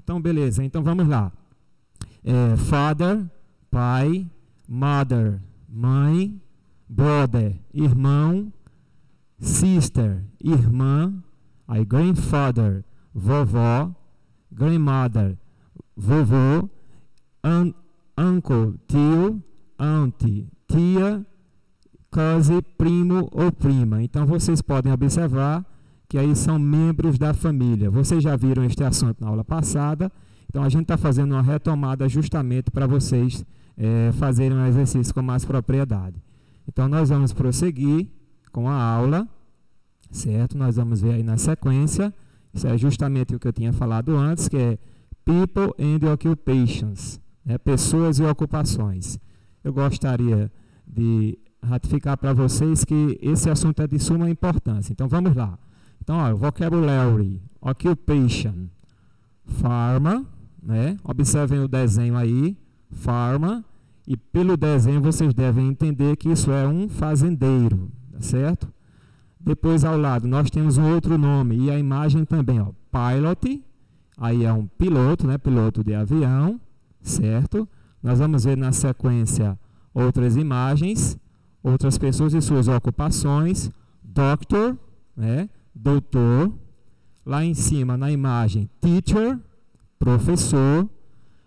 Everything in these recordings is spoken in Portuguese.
Então, beleza. Então, vamos lá. Father, pai. Mother, mãe. Brother, irmão. Sister, irmã. Aí, grandfather, vovó. Grandmother, vovô. Uncle, tio. Auntie, tia. Cousin, primo ou prima. Então, vocês podem observar que aí são membros da família. Vocês já viram este assunto na aula passada. Então, a gente está fazendo uma retomada justamente para vocês fazerem um exercício com mais propriedade. Então, nós vamos prosseguir com a aula, certo? Nós vamos ver aí na sequência. Isso é justamente o que eu tinha falado antes, que é People and Occupations, pessoas e ocupações. Eu gostaria de ratificar para vocês que esse assunto é de suma importância. Então, vamos lá. Então, ó, vocabulary, occupation, farmer, né? Observem o desenho aí, farmer, e pelo desenho vocês devem entender que isso é um fazendeiro, tá certo? Depois, ao lado, nós temos um outro nome, e a imagem também, ó, pilot, aí é um piloto, né? Piloto de avião, certo? Nós vamos ver na sequência outras imagens, outras pessoas e suas ocupações, doctor, né? Doutor, lá em cima na imagem, teacher, professor,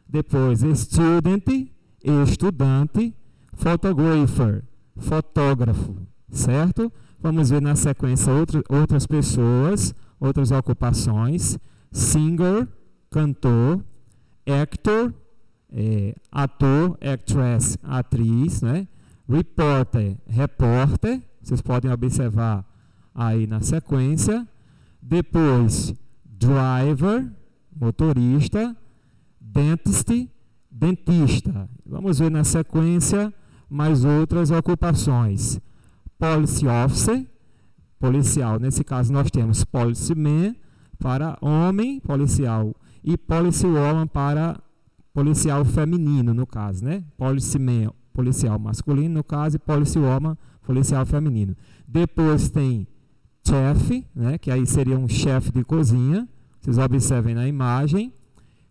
depois student, estudante, photographer, fotógrafo, certo? Vamos ver na sequência outras pessoas, outras ocupações, singer, cantor, actor, ator, actress, atriz, né? Reporter, repórter, vocês podem observar aí na sequência. Depois, driver, motorista, dentist, dentista. Vamos ver na sequência mais outras ocupações. Police officer, policial. Nesse caso, nós temos policeman para homem, policial, e policewoman para policial feminino, no caso, né? Policeman, policial masculino, no caso, e policewoman, policial feminino. Depois tem chef, né, que aí seria um chefe de cozinha. Vocês observem na imagem.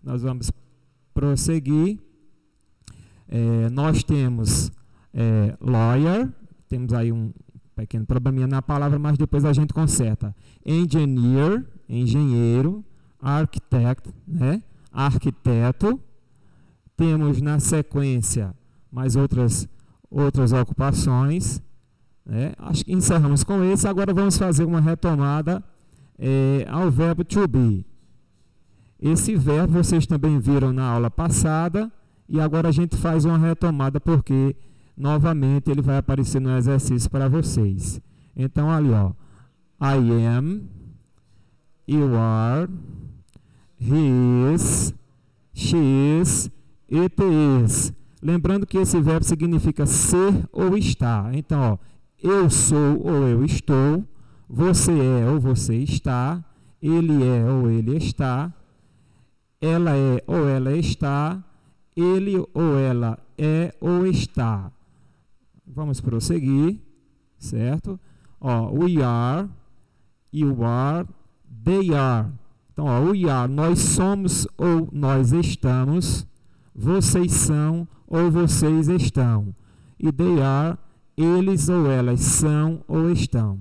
Nós vamos prosseguir. Nós temos lawyer, temos aí um pequeno probleminha na palavra, mas depois a gente conserta. Engineer, engenheiro. Architect, né, arquiteto. Temos na sequência mais outras ocupações. Acho que encerramos com esse. Agora vamos fazer uma retomada ao verbo to be. Esse verbo vocês também viram na aula passada e agora a gente faz uma retomada porque novamente ele vai aparecer no exercício para vocês. Então ali, ó, I am, you are, he is, she is, it is. Lembrando que esse verbo significa ser ou estar. Então, ó, eu sou ou eu estou, você é ou você está, ele é ou ele está, ela é ou ela está, ele ou ela é ou está. Vamos prosseguir, certo? Ó, we are, you are, they are. Então, ó, we are, nós somos ou nós estamos, vocês são ou vocês estão. E they are, eles ou elas são ou estão.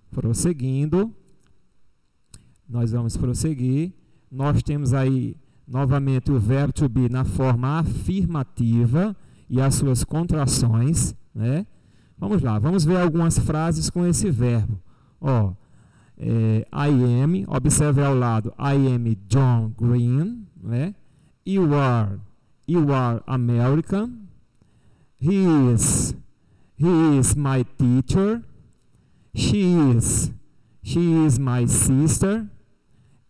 Prosseguindo, nós vamos prosseguir. Nós temos aí novamente o verbo to be na forma afirmativa e as suas contrações, né? Vamos lá, vamos ver algumas frases com esse verbo. Ó, I am, observe ao lado, I am John Green, né? You are American. He is my teacher. She is my sister.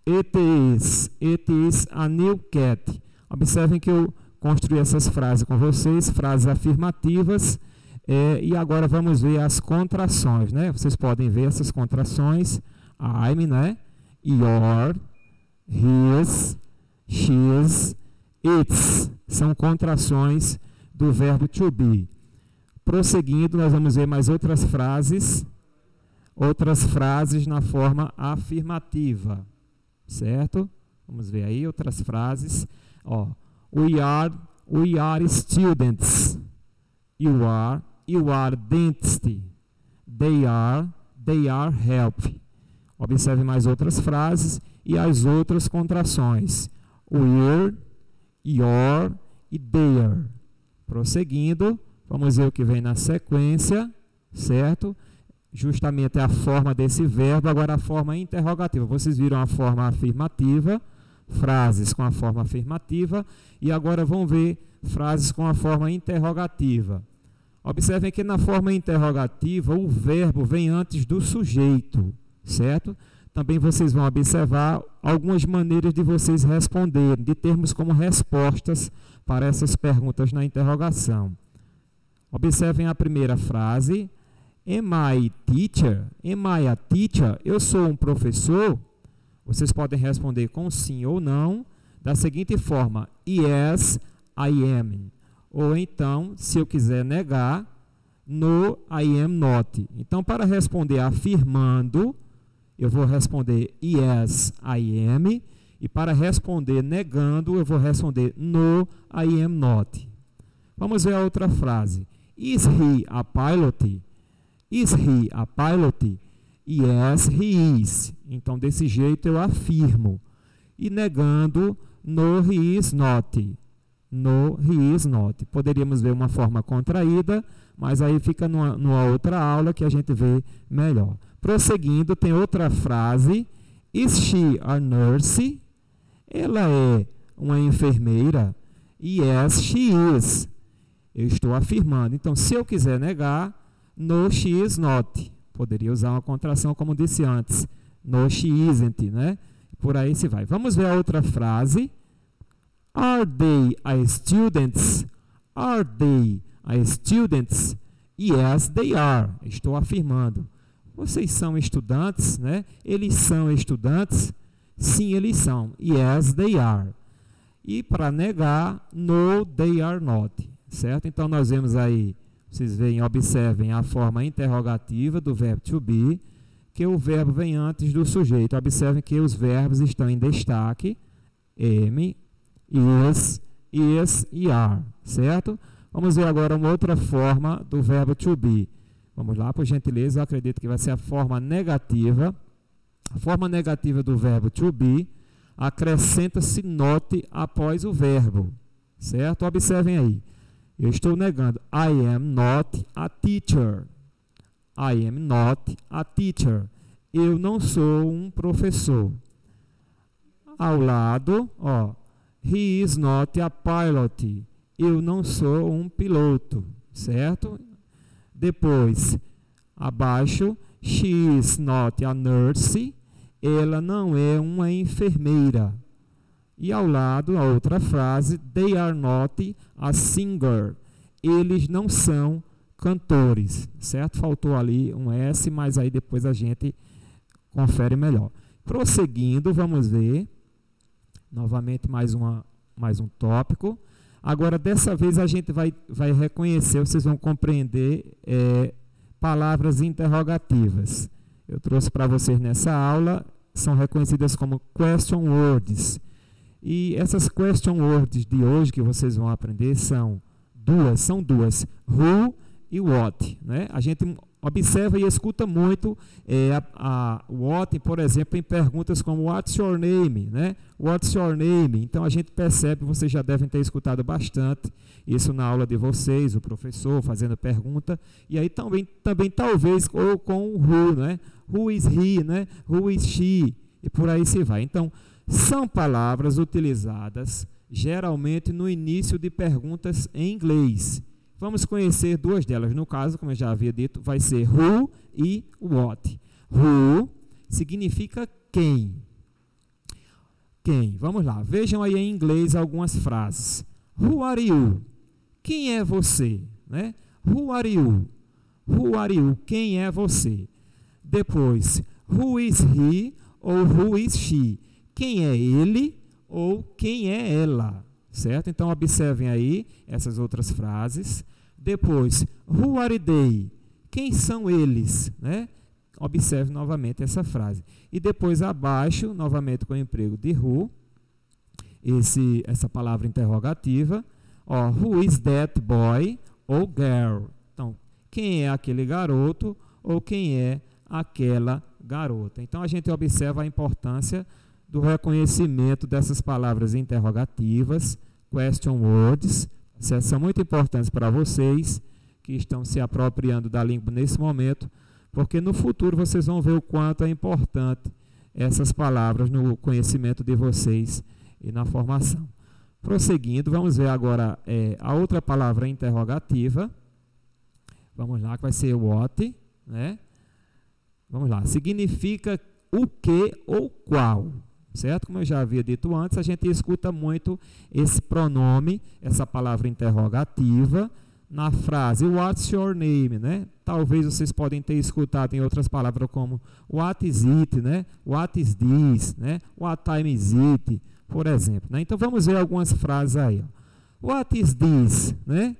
It is a new cat. Observem que eu construí essas frases com vocês, frases afirmativas, e agora vamos ver as contrações, né? Vocês podem ver essas contrações. I'm, né? Your, his, she's, its. São contrações do verbo to be. Prosseguindo, nós vamos ver mais outras frases na forma afirmativa, certo? Vamos ver aí outras frases. Ó, we are students. You are dentist. They are help. Observe mais outras frases e as outras contrações. We're, your e their. Prosseguindo, vamos ver o que vem na sequência, certo? Justamente a forma desse verbo, agora a forma interrogativa. Vocês viram a forma afirmativa, frases com a forma afirmativa, e agora vão ver frases com a forma interrogativa. Observem que na forma interrogativa o verbo vem antes do sujeito, certo? Também vocês vão observar algumas maneiras de vocês responderem, de termos como respostas para essas perguntas na interrogação. Observem a primeira frase. Am I teacher? Am I a teacher? Eu sou um professor? Vocês podem responder com sim ou não, da seguinte forma: yes, I am. Ou então, se eu quiser negar, no, I am not. Então, para responder afirmando, eu vou responder yes, I am. E para responder negando, eu vou responder no, I am not. Vamos ver a outra frase. Is he a pilot? Is he a pilot? Yes, he is. Então, desse jeito eu afirmo. E negando, no, he is not. No, he is not. Poderíamos ver uma forma contraída, mas aí fica numa outra aula que a gente vê melhor. Prosseguindo, tem outra frase. Is she a nurse? Ela é uma enfermeira? Yes, she is. Eu estou afirmando. Então, se eu quiser negar, no, she is not. Poderia usar uma contração, como disse antes. No, she isn't, né? Por aí se vai. Vamos ver a outra frase. Are they a students? Are they a students? Yes, they are. Estou afirmando. Vocês são estudantes, né? Eles são estudantes? Sim, eles são. Yes, they are. E para negar, no, they are not. Certo? Então, nós vemos aí, vocês veem, observem a forma interrogativa do verbo to be, que o verbo vem antes do sujeito. Observem que os verbos estão em destaque. Am, is e are. Certo? Vamos ver agora uma outra forma do verbo to be. Vamos lá, por gentileza, eu acredito que vai ser a forma negativa. A forma negativa do verbo to be acrescenta-se not após o verbo. Certo? Observem aí. Eu estou negando. I am not a teacher. I am not a teacher. Eu não sou um professor. Ao lado, ó, he is not a pilot. Eu não sou um piloto, certo? Depois, abaixo, she is not a nurse. Ela não é uma enfermeira. E ao lado, a outra frase, they are not a singer. Eles não são cantores, certo? Faltou ali um S, mas aí depois a gente confere melhor. Prosseguindo, vamos ver, novamente mais um tópico. Agora, dessa vez, a gente vai reconhecer, vocês vão compreender palavras interrogativas. Eu trouxe para vocês nessa aula, são reconhecidas como question words. E essas question words de hoje que vocês vão aprender são duas, who e what, né? A gente observa e escuta muito what, por exemplo, em perguntas como what's your name, né? What's your name? Então a gente percebe, vocês já devem ter escutado bastante isso na aula de vocês, o professor fazendo pergunta, e aí também talvez ou com who, né? Who is he, né? Who is she? E por aí se vai. Então, são palavras utilizadas geralmente no início de perguntas em inglês. Vamos conhecer duas delas. No caso, como eu já havia dito, vai ser who e what. Who significa quem. Quem? Vamos lá. Vejam aí em inglês algumas frases. Who are you? Quem é você? Né? Who are you? Who are you? Quem é você? Depois, who is he ou who is she? Quem é ele ou quem é ela? Certo? Então, observem aí essas outras frases. Depois, who are they? Quem são eles? Né? Observe novamente essa frase. E depois, abaixo, novamente com o emprego de who, essa palavra interrogativa. Ó, who is that boy ou girl? Então, quem é aquele garoto ou quem é aquela garota? Então, a gente observa a importância do reconhecimento dessas palavras interrogativas, question words, são muito importantes para vocês que estão se apropriando da língua nesse momento, porque no futuro vocês vão ver o quanto é importante essas palavras no conhecimento de vocês e na formação. Prosseguindo, vamos ver agora a outra palavra interrogativa. Vamos lá, que vai ser what, né? Vamos lá, significa o que ou qual, certo? Como eu já havia dito antes, a gente escuta muito esse pronome, essa palavra interrogativa, na frase what's your name, né? Talvez vocês podem ter escutado em outras palavras como what is it, né? What is this, né? What time is it, por exemplo, né? Então vamos ver algumas frases aí, ó. What is this, né?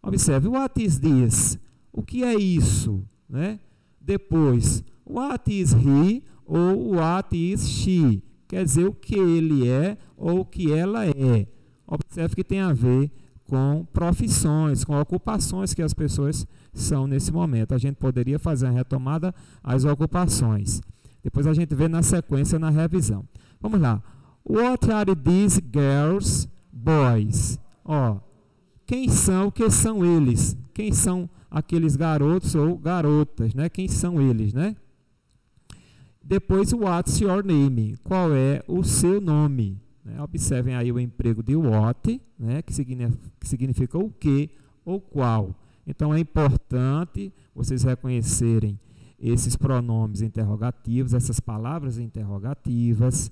Observe, what is this? O que é isso, né? Depois, what is he ou what is she? Quer dizer o que ele é ou o que ela é. Observe que tem a ver com profissões, com ocupações que as pessoas são nesse momento. A gente poderia fazer uma retomada às ocupações. Depois a gente vê na sequência, na revisão. Vamos lá. What are these girls, boys? Ó, quem são, o que são eles? Quem são aqueles garotos ou garotas, né? Quem são eles, né? Depois, what's your name? Qual é o seu nome? Observem aí o emprego de what, né, que significa o que ou qual. Então, é importante vocês reconhecerem esses pronomes interrogativos, essas palavras interrogativas,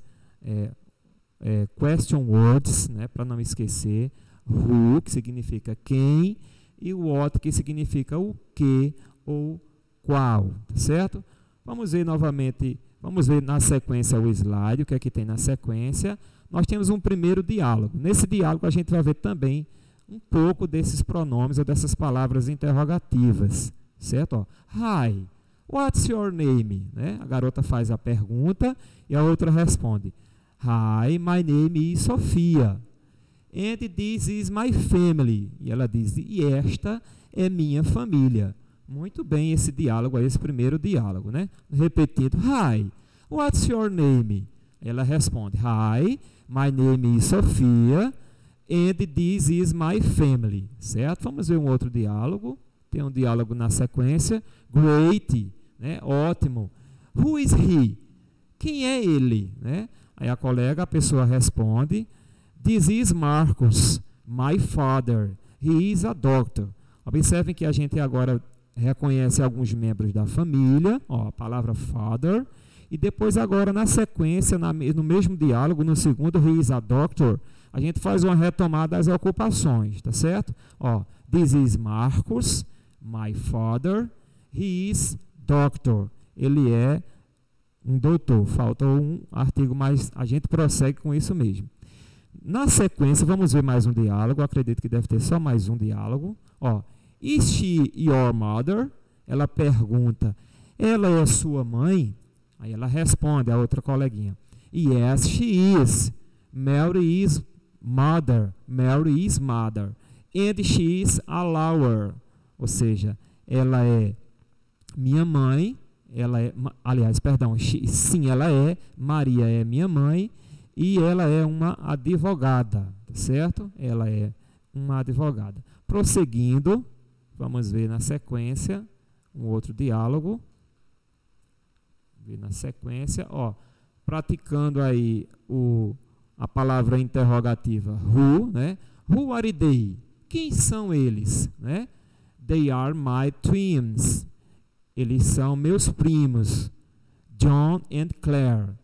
question words, né, para não esquecer, who, que significa quem, e what, que significa o que ou qual, tá certo? Vamos ver novamente, vamos ver na sequência o slide, o que é que tem na sequência. Nós temos um primeiro diálogo. Nesse diálogo a gente vai ver também um pouco desses pronomes ou dessas palavras interrogativas, certo? Ó, hi, what's your name? Né? A garota faz a pergunta e a outra responde, hi, my name is Sofia, and this is my family. E ela diz, e esta é minha família. Muito bem esse diálogo, esse primeiro diálogo, né? Repetindo, hi, what's your name? Ela responde, hi, my name is Sofia, and this is my family, certo? Vamos ver um outro diálogo, tem um diálogo na sequência, great, né? Ótimo, who is he? Quem é ele? Né? Aí a pessoa responde, this is Marcos, my father, he is a doctor. Observem que a gente agora reconhece alguns membros da família, ó, a palavra father, e depois agora na sequência, no mesmo diálogo, no segundo, he is a doctor, a gente faz uma retomada das ocupações, tá certo? Ó, this is Marcos, my father, he is doctor, ele é um doutor, faltou um artigo, mas a gente prossegue com isso mesmo. Na sequência, vamos ver mais um diálogo, acredito que deve ter só mais um diálogo, ó, is she your mother? Ela pergunta, ela é sua mãe? Aí ela responde, a outra coleguinha, yes, she is. Mary is mother. Mary is mother. And she is a lawyer. Ou seja, ela é minha mãe, sim, ela é, Maria é minha mãe, e ela é uma advogada, tá certo? Ela é uma advogada. Prosseguindo, vamos ver na sequência um outro diálogo. Na sequência, ó, praticando aí a palavra interrogativa who, né? Who are they? Quem são eles? Né? They are my twins. Eles são meus primos. John and Claire.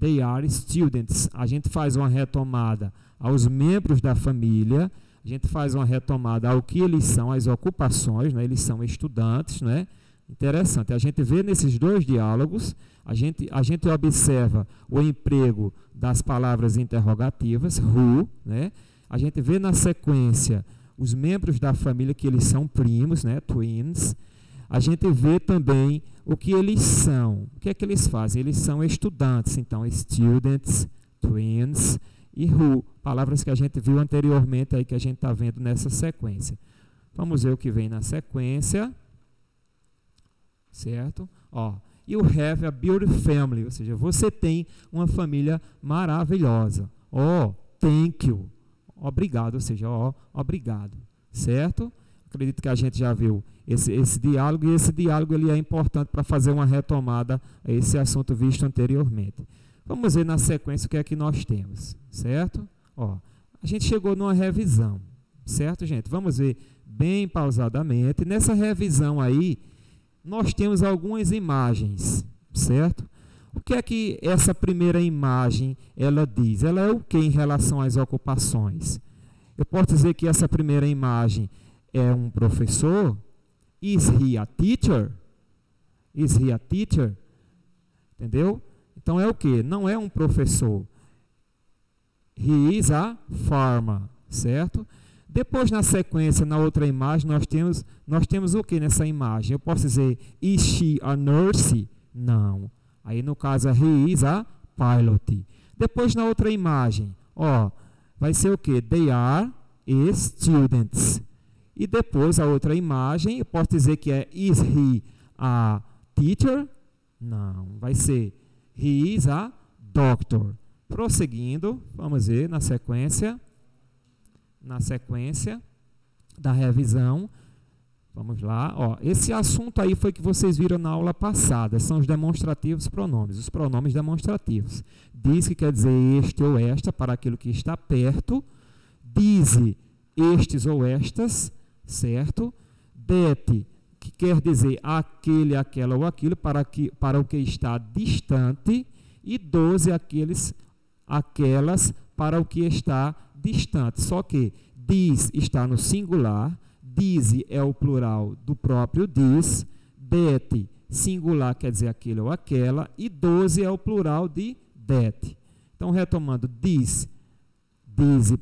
They are students. A gente faz uma retomada aos membros da família. A gente faz uma retomada ao que eles são, as ocupações, né? Eles são estudantes, né? Interessante, a gente vê nesses dois diálogos, a gente observa o emprego das palavras interrogativas, who, né? A gente vê na sequência os membros da família que eles são primos, né? Twins. A gente vê também o que eles são, o que é que eles fazem? Eles são estudantes, então students, twins, e who, palavras que a gente viu anteriormente, aí que a gente está vendo nessa sequência. Vamos ver o que vem na sequência. Certo? Ó, you have a beautiful family, ou seja, você tem uma família maravilhosa. Ó, thank you. Obrigado, ou seja, ó, obrigado. Certo? Acredito que a gente já viu esse diálogo, e esse diálogo ele é importante para fazer uma retomada a esse assunto visto anteriormente. Vamos ver na sequência o que é que nós temos, certo? Ó, a gente chegou numa revisão, certo, gente? Vamos ver bem pausadamente. Nessa revisão aí, nós temos algumas imagens, certo? O que é que essa primeira imagem ela diz? Ela é o que em relação às ocupações? Eu posso dizer que essa primeira imagem é um professor? Is he a teacher? Is he a teacher? Entendeu? Então é o que? Não é um professor. He is a farmer, certo? Depois, na sequência, na outra imagem, nós temos o que nessa imagem? Eu posso dizer, is she a nurse? Não. Aí, no caso, he is a pilot. Depois, na outra imagem, ó, vai ser o que? They are students. E depois, a outra imagem, eu posso dizer que é, is he a teacher? Não. Vai ser, he is a doctor. Prosseguindo, vamos ver na sequência da revisão, vamos lá, ó, esse assunto aí foi que vocês viram na aula passada, são os demonstrativos pronomes, os pronomes demonstrativos. Diz que quer dizer este ou esta para aquilo que está perto, dize estes ou estas, certo? Det, que quer dizer aquele, aquela ou aquilo para o que está distante, e 12 aquelas para o que está distante. Só que diz está no singular, dize é o plural do próprio diz, det, singular quer dizer aquele ou aquela, e 12 é o plural de det. Então, retomando, dize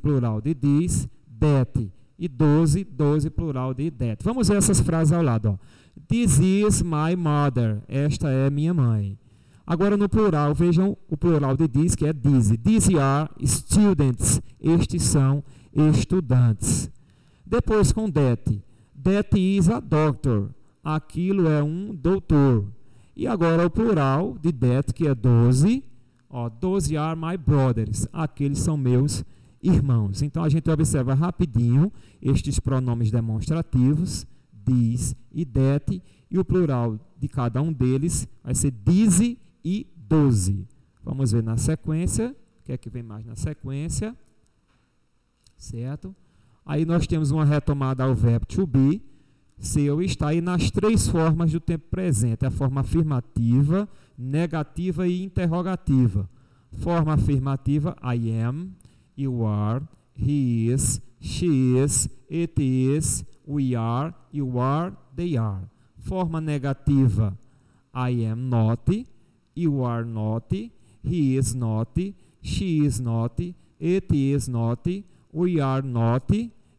plural de diz, det, e 12 plural de det. Vamos ver essas frases ao lado. Ó. This is my mother, esta é minha mãe. Agora, no plural, vejam o plural de this, que é these. These are students. Estes são estudantes. Depois, com that. That is a doctor. Aquilo é um doutor. E agora, o plural de that, que é 12. Ó, 12 are my brothers. Aqueles são meus irmãos. Então, a gente observa rapidinho estes pronomes demonstrativos, this e that. E o plural de cada um deles vai ser these e 12. Vamos ver na sequência. O que é que vem mais na sequência? Certo? Aí nós temos uma retomada ao verbo to be. Ser ou estar aí nas três formas do tempo presente. A forma afirmativa, negativa e interrogativa. Forma afirmativa, I am, you are, he is, she is, it is, we are, you are, they are. Forma negativa, I am not, you are not, he is not, she is not, it is not, we are not,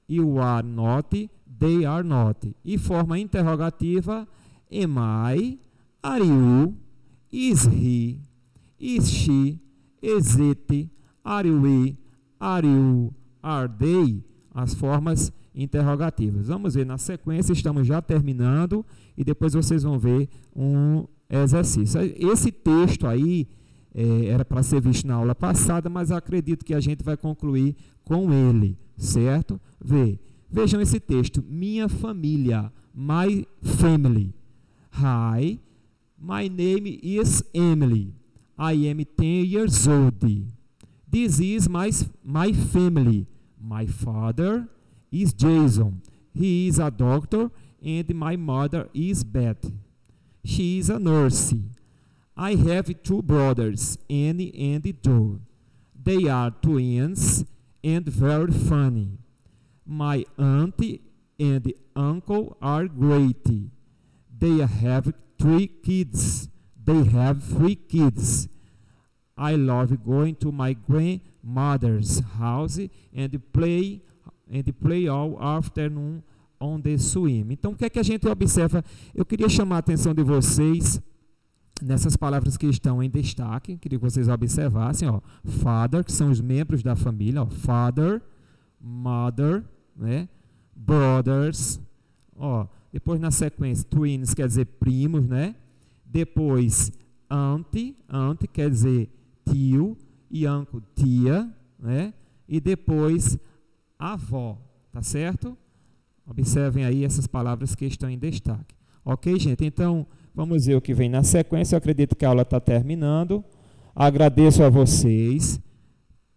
you are not, they are not. E forma interrogativa, am I, are you, is he, is she, is it, are we, are you, are they? As formas interrogativas. Vamos ver na sequência, estamos já terminando e depois vocês vão ver um exercício. Esse texto aí era para ser visto na aula passada, mas acredito que a gente vai concluir com ele, certo? Vejam esse texto. Minha família, my family. Hi, my name is Emily. I am 10 years old. This is my family. My father is Jason. He is a doctor, and my mother is Beth. She is a nurse. I have 2 brothers, Annie and Joe. They are twins and very funny. My aunt and uncle are great. They have 3 kids. They have 3 kids. I love going to my grandmother's house and play all afternoon on the swim. Então, o que é que a gente observa? Eu queria chamar a atenção de vocês nessas palavras que estão em destaque, queria que vocês observassem, ó, father, que são os membros da família, ó, father, mother, né, brothers, ó, depois na sequência, twins quer dizer primos, né, depois auntie quer dizer tio, e uncle, tia, né, e depois avó, tá certo? Observem aí essas palavras que estão em destaque. Ok, gente? Então, vamos ver o que vem na sequência. Eu acredito que a aula está terminando. Agradeço a vocês.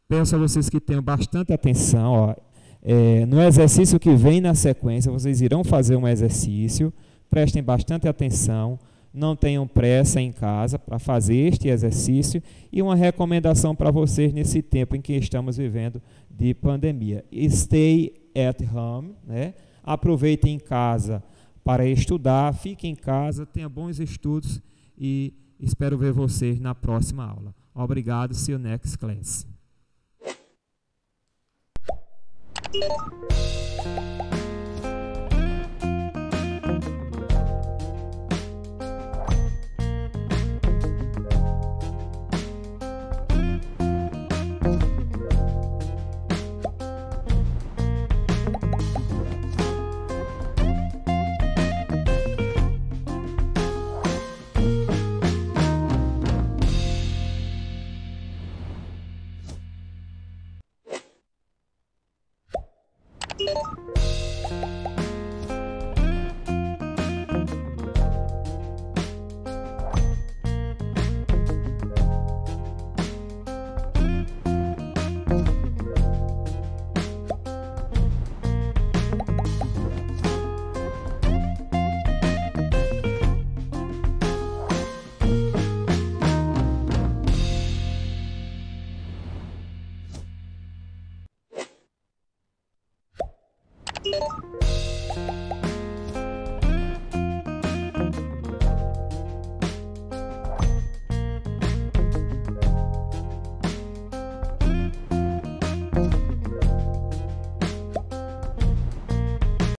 Peço a vocês que tenham bastante atenção. Ó. No exercício que vem na sequência, vocês irão fazer um exercício. Prestem bastante atenção. Não tenham pressa em casa para fazer este exercício. E uma recomendação para vocês nesse tempo em que estamos vivendo de pandemia. Stay at home, né? Aproveitem em casa para estudar, fiquem em casa, tenham bons estudos e espero ver vocês na próxima aula. Obrigado, see you next class.